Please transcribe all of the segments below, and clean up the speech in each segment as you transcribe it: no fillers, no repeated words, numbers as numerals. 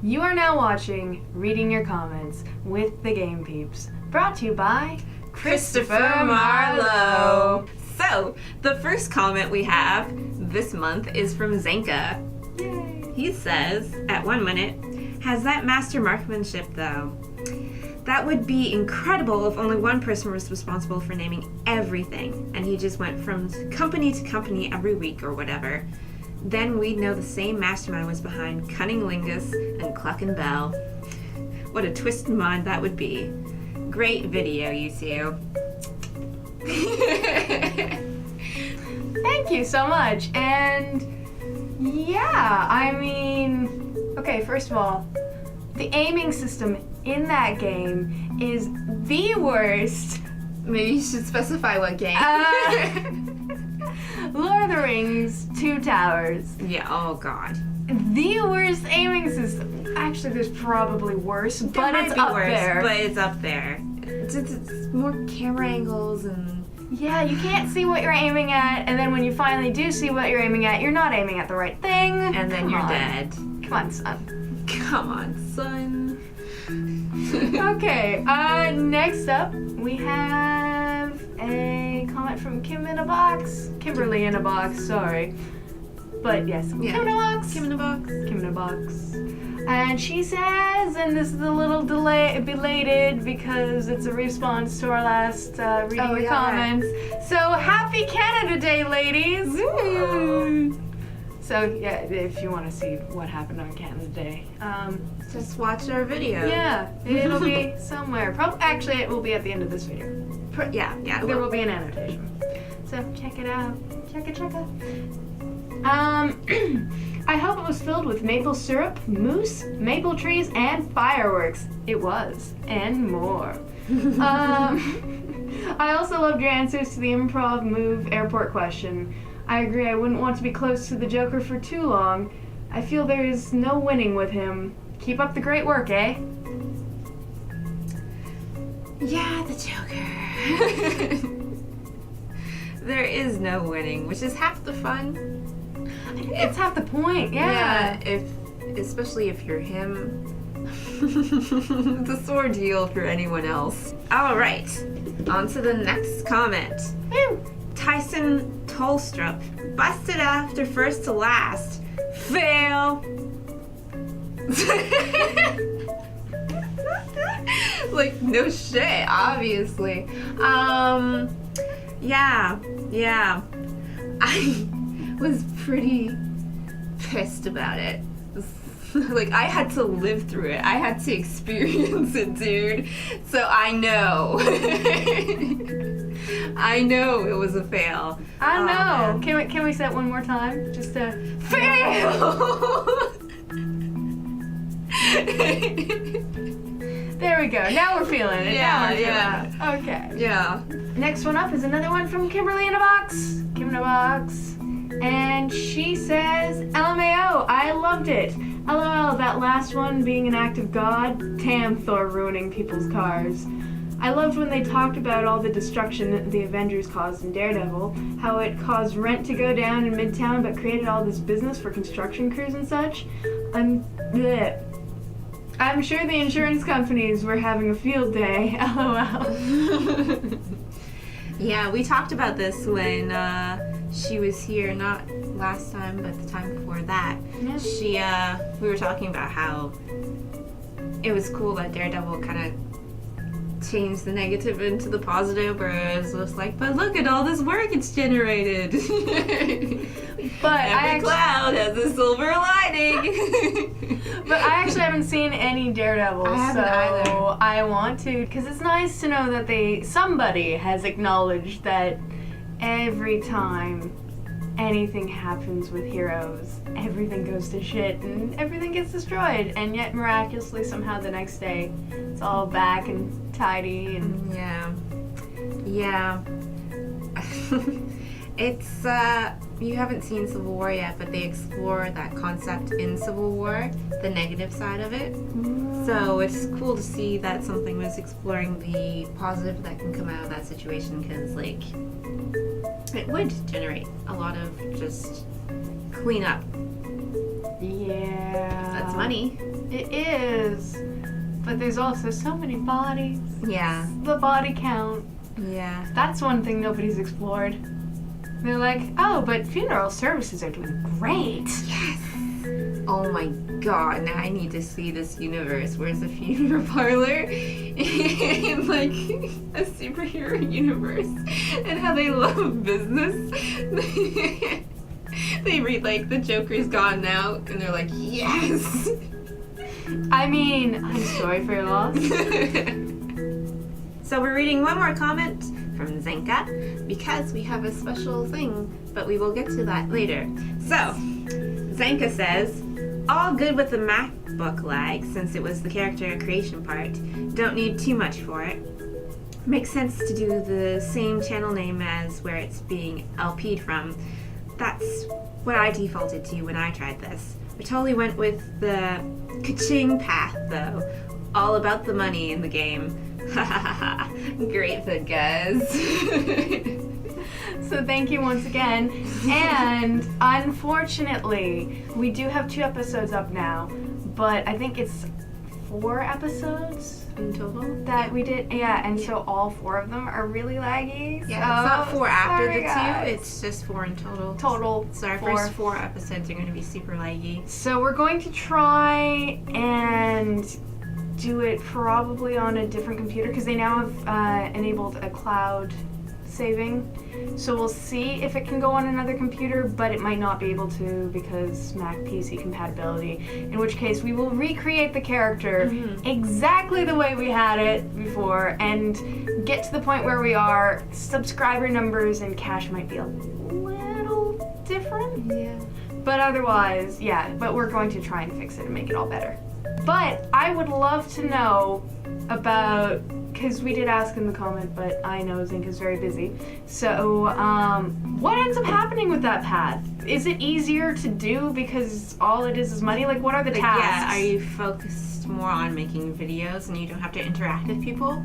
You are now watching Reading Your Comments with the Game Peeps, brought to you by Christopher Marlowe. So, the first comment we have this month is from Xaenca. Yay. He says, at 1 minute, has that master marksmanship though? That would be incredible if only one person was responsible for naming everything, and he just went from company to company every week or whatever. Then we'd know the same mastermind was behind Cunninlingus and Cluck and Bell. What a twist in mind that would be. Great video, you two. Thank you so much. And yeah, I mean, okay, first of all, the aiming system in that game is the worst. Maybe you should specify what game. Lord of the Rings, Two Towers. Yeah, oh god. The worst aiming system. Actually, there's probably worse, but it's up there. But it's up there. It's more camera angles and... Yeah, you can't see what you're aiming at, and then when you finally do see what you're aiming at, you're not aiming at the right thing. And then you're dead. Come on, son. Come on, son. Okay, next up, we have a comment from Kimberly in a box, sorry. But yes, yeah. Kim in a box. And she says, and this is a little belated because it's a response to our last reading your comments. So happy Canada Day, ladies! Woo! So yeah, if you want to see what happened on Canada Day, just watch our video. Yeah, it'll be somewhere. Actually, it will be at the end of this video. Yeah. There will be an annotation. So check it out. Check it. I hope it was filled with maple syrup, mousse, maple trees, and fireworks. It was, and more. I also loved your answers to the improv move airport question. I agree, I wouldn't want to be close to the Joker for too long. I feel there is no winning with him. Keep up the great work, eh? Yeah, the Joker. There is no winning, which is half the fun. It's half the point, yeah. Especially if you're him. It's a sore deal for anyone else. All right, on to the next comment. Woo. Tyson Tolstrup busted after first to last. Fail. Like, no shit, obviously. Yeah. I was pretty pissed about it. Like, I had to live through it. I had to experience it, dude. So I know. I know it was a fail. I know. Can we say it one more time? Just to fail. There we go. Now we're feeling it. Yeah. Okay. Yeah. Next one up is another one from Kimberly in a box. And she says, LMAO, I loved it. LOL, that last one being an act of God. Damn, Thor ruining people's cars. I loved when they talked about all the destruction the Avengers caused in Daredevil, how it caused rent to go down in Midtown but created all this business for construction crews and such. I'm sure the insurance companies were having a field day, LOL. Yeah, we talked about this when she was here, not last time, but the time before that. Yeah. We were talking about how it was cool that Daredevil kind of changed the negative into the positive, whereas it was like, but look at all this work it's generated. But every cloud has a silver lining. But I actually haven't seen any Daredevil, I haven't either. I want to, because it's nice to know that somebody has acknowledged that every time anything happens with heroes, everything goes to shit and everything gets destroyed, and yet miraculously somehow the next day it's all back and tidy and yeah. It's you haven't seen Civil War yet, but they explore that concept in Civil War, the negative side of it. So it's cool to see that something was exploring the positive that can come out of that situation, because like it would generate a lot of just cleanup. Yeah. That's money. It is. But there's also so many bodies. Yeah. The body count. Yeah. That's one thing nobody's explored. They're like, oh, but funeral services are doing great. Yes. Oh my god, now I need to see this universe. Where's a funeral parlor in like a superhero universe and how they love business. They read like the Joker's gone now and they're like, yes. I mean, I'm sorry for your loss. So we're reading one more comment from Xaenca because we have a special thing, but we will get to that later. So, Xaenca says, all good with the MacBook lag since it was the character creation part. Don't need too much for it. Makes sense to do the same channel name as where it's being LP'd from. That's what I defaulted to when I tried this. I totally went with the ka-ching path though. All about the money in the game. Ha ha ha. Great food, guys. So thank you once again. And unfortunately, we do have 2 episodes up now, but I think it's 4 episodes In total? that we did. Yeah, and so all 4 of them are really laggy. Yeah, so it's not 4 after sorry, the 2, guys. it's just 4 in total. Total So our 4. first 4 episodes are going to be super laggy. So we're going to try and do it probably on a different computer because they now have enabled a cloud saving. So we'll see if it can go on another computer, but it might not be able to because Mac PC compatibility, in which case we will recreate the character exactly the way we had it before and get to the point where we are. Subscriber numbers and cash might be a little different. Yeah. But otherwise, yeah, but we're going to try and fix it and make it all better. But I would love to know about, because we did ask in the comment, but I know Xaenca's very busy. So, what ends up happening with that path? Is it easier to do because all it is money? Like, what are the tasks? Yeah, are you focused more on making videos and you don't have to interact with people?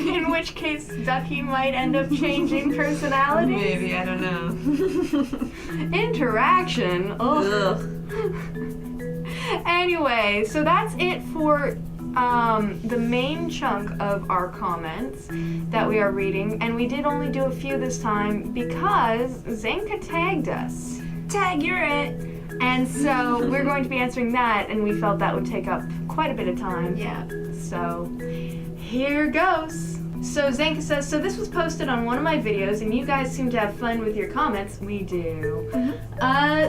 In which case, Ducky might end up changing personalities. Maybe, I don't know. Interaction. Ugh. Ugh. Anyway, so that's it for the main chunk of our comments that we are reading, and we did only do a few this time because Xaenca tagged us. Tag, you're it. And so we're going to be answering that, and we felt that would take up quite a bit of time. Yeah. So here goes. So Xaenca says, so this was posted on one of my videos, and you guys seem to have fun with your comments. We do.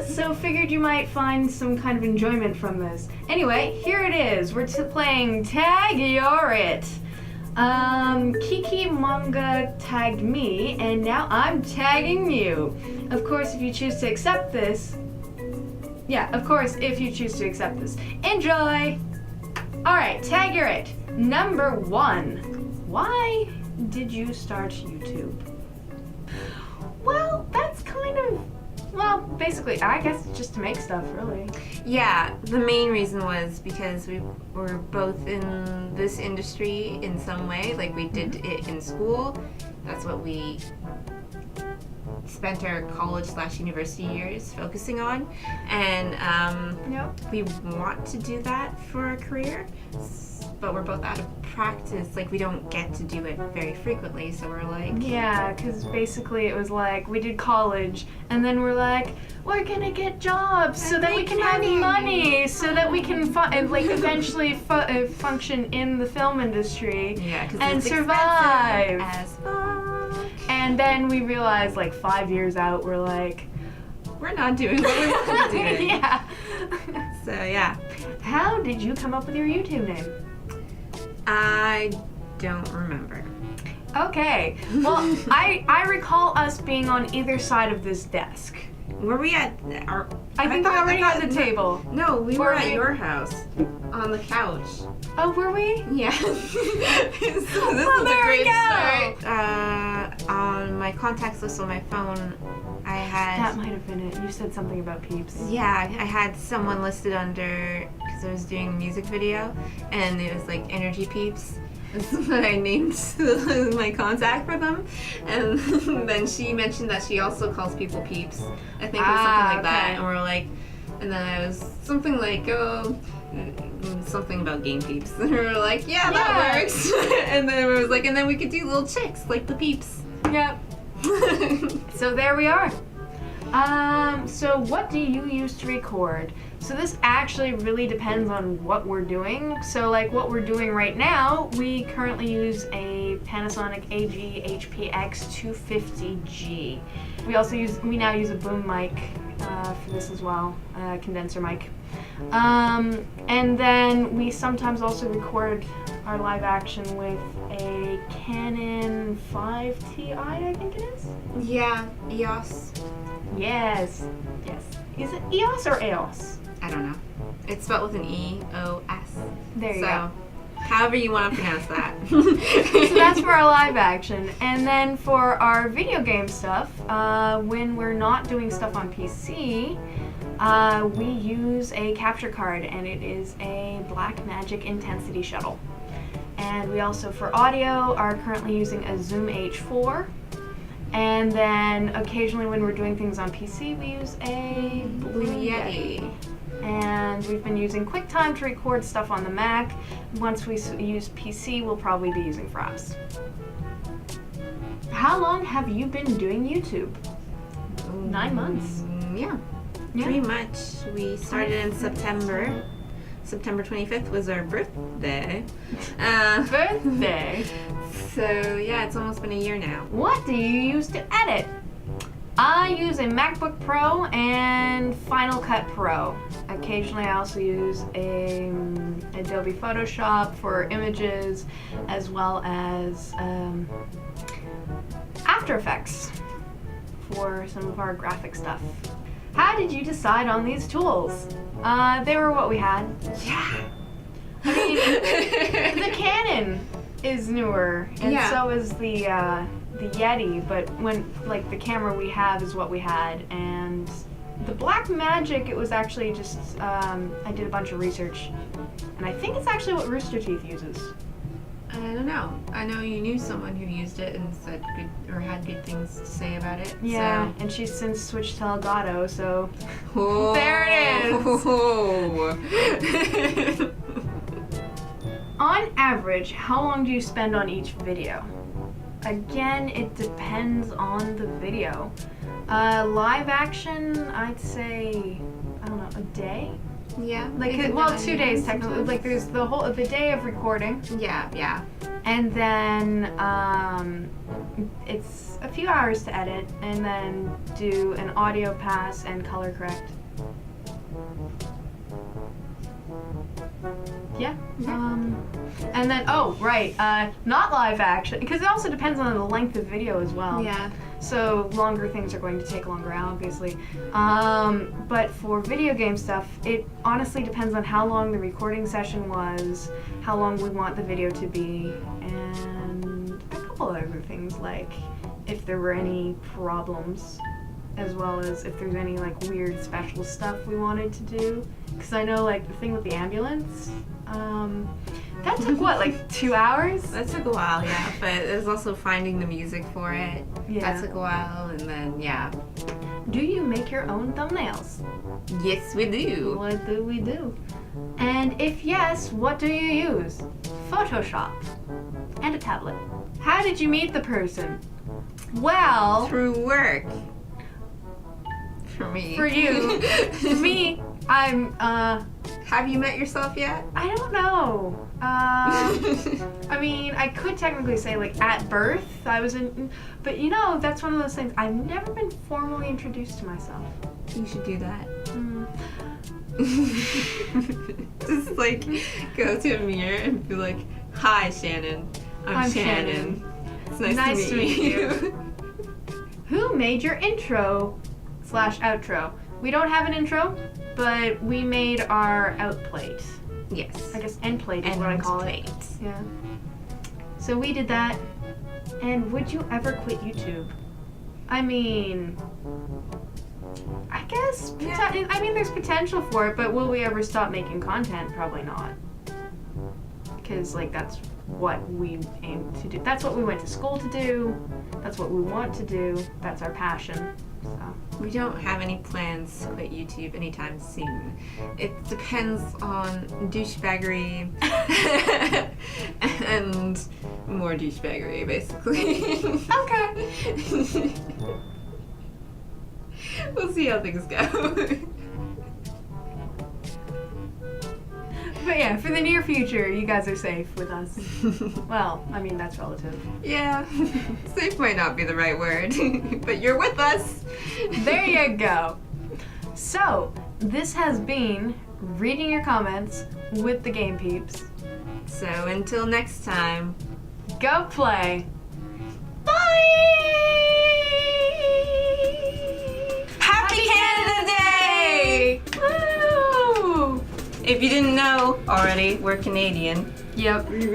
So figured you might find some kind of enjoyment from this. Anyway, here it is. We're playing Tag You're It. Kiki Manga tagged me, and now I'm tagging you. Of course, if you choose to accept this. Yeah, of course, if you choose to accept this. Enjoy! Alright, Tag You're It. Number 1. Why did you start YouTube? Well, that's kind of, well, basically, I guess just to make stuff, really. Yeah, the main reason was because we were both in this industry in some way. Like, we did it in school. That's what we spent our college/university years focusing on. And we want to do that for our career, but we're both out of practice. Like, we don't get to do it very frequently, so we're like... Yeah, because basically it was like, we did college, and then we're like, we're gonna get jobs so that we can have money, so that we can eventually function in the film industry and survive. As fuck. And then we realized, like, 5 years out, we're like... We're not doing what we want to do. Yeah. So, yeah. How did you come up with your YouTube name? I don't remember. Okay. Well, I recall us being on either side of this desk. Were we at our... I think we already had the table. No, we Were were at we? your house. On the couch. Oh, were we? Yeah. This is Well, a there we great go. start. On my contacts list on my phone, I had... That might have been it. You said something about Peeps. Yeah, I had someone listed under, because I was doing a music video, and it was like Energy Peeps. This is what I named my contact for them. And then she mentioned that she also calls people Peeps. I think it was something like that. okay. And we're like, And then it was something like, something about game peeps. And we were like, yeah, that works. And then it was like, and then we could do little chicks like the peeps. Yep. So there we are. So what do you use to record? So this actually really depends on what we're doing. So like what we're doing right now, we currently use a Panasonic AG HPX 250G. We now use a boom mic for this as well, condenser mic. And then we sometimes also record our live action with a Canon 5Ti, I think it is? Yeah, EOS. Yes. Is it EOS or EOS? I don't know. It's spelled with an E-O-S. There you go. However you want to pronounce that. So that's for our live action. And then for our video game stuff, when we're not doing stuff on PC, we use a capture card, and it is a Blackmagic Intensity Shuttle. And we also, for audio, are currently using a Zoom H4. And then occasionally when we're doing things on PC, we use a Blue Yeti. And we've been using QuickTime to record stuff on the Mac. Once we use PC, we'll probably be using Fraps. How long have you been doing YouTube? 9 months. Yeah. Pretty much. We started in September. September 25th was our birthday. Birthday? So yeah, it's almost been a year now. What do you use to edit? I use a MacBook Pro and Final Cut Pro. Occasionally I also use Adobe Photoshop for images, as well as After Effects for some of our graphic stuff. How did you decide on these tools? They were what we had. Yeah. I mean, the Canon is newer, and so is the Yeti, but when the camera we have is what we had, and the Blackmagic, it was actually just I did a bunch of research, and I think it's actually what Rooster Teeth uses. I don't know. I know you knew someone who used it and said good or had good things to say about it. Yeah, and she's since switched to Elgato, so Oh. there it is. On average, how long do you spend on each video? Again, it depends on the video. Live action, I'd say, I don't know, a day? Yeah. 2 days technically. Like there's the day of recording. Yeah. And then it's a few hours to edit, and then do an audio pass and color correct. Yeah. And then not live action, because it also depends on the length of video as well. Yeah. So longer things are going to take longer, obviously. But for video game stuff, it honestly depends on how long the recording session was, how long we want the video to be, and a couple other things, like if there were any problems, as well as if there's any weird special stuff we wanted to do. Because I know the thing with the ambulance, that took what, 2 hours? That took a while, yeah. But there's also finding the music for it. Yeah. That took a while, and then Do you make your own thumbnails? Yes, we do. What do we do? And if yes, what do you use? Photoshop. And a tablet. How did you meet the person? Well, Through work. For me. for you. For me, I'm, Have you met yourself yet? I don't know. I mean, I could technically say at birth I was in, but that's one of those things. I've never been formally introduced to myself. You should do that. Mm. Just go to a mirror and be like, "Hi, Shannon. I'm Shannon. It's nice to meet you." Who made your intro/outro? We don't have an intro, but we made our outplate. Yes. I guess end plate is what I call it. Yeah. So we did that. And would you ever quit YouTube? I mean, I guess, there's potential for it, but will we ever stop making content? Probably not. Because, that's what we aim to do. That's what we went to school to do. That's what we want to do. That's our passion. So. We don't have any plans to quit YouTube anytime soon. It depends on douchebaggery and more douchebaggery, basically. Okay. We'll see how things go. But yeah, for the near future, you guys are safe with us. Well, I mean, that's relative. Yeah, safe might not be the right word, but you're with us. There you go. So, this has been reading your comments with the Game Peeps. So until next time, Go play. Bye! Happy Canada Day! Woo! If you didn't know already, we're Canadian. Yep. No. Do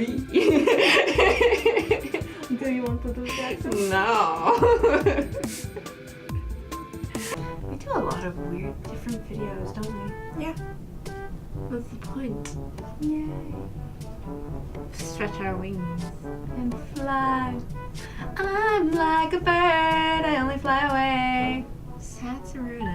you want to do that? We do a lot of weird, different videos, don't we? Yeah. What's the point? Yay. Stretch our wings. And fly. I'm like a bird, I only fly away. Satsaruna.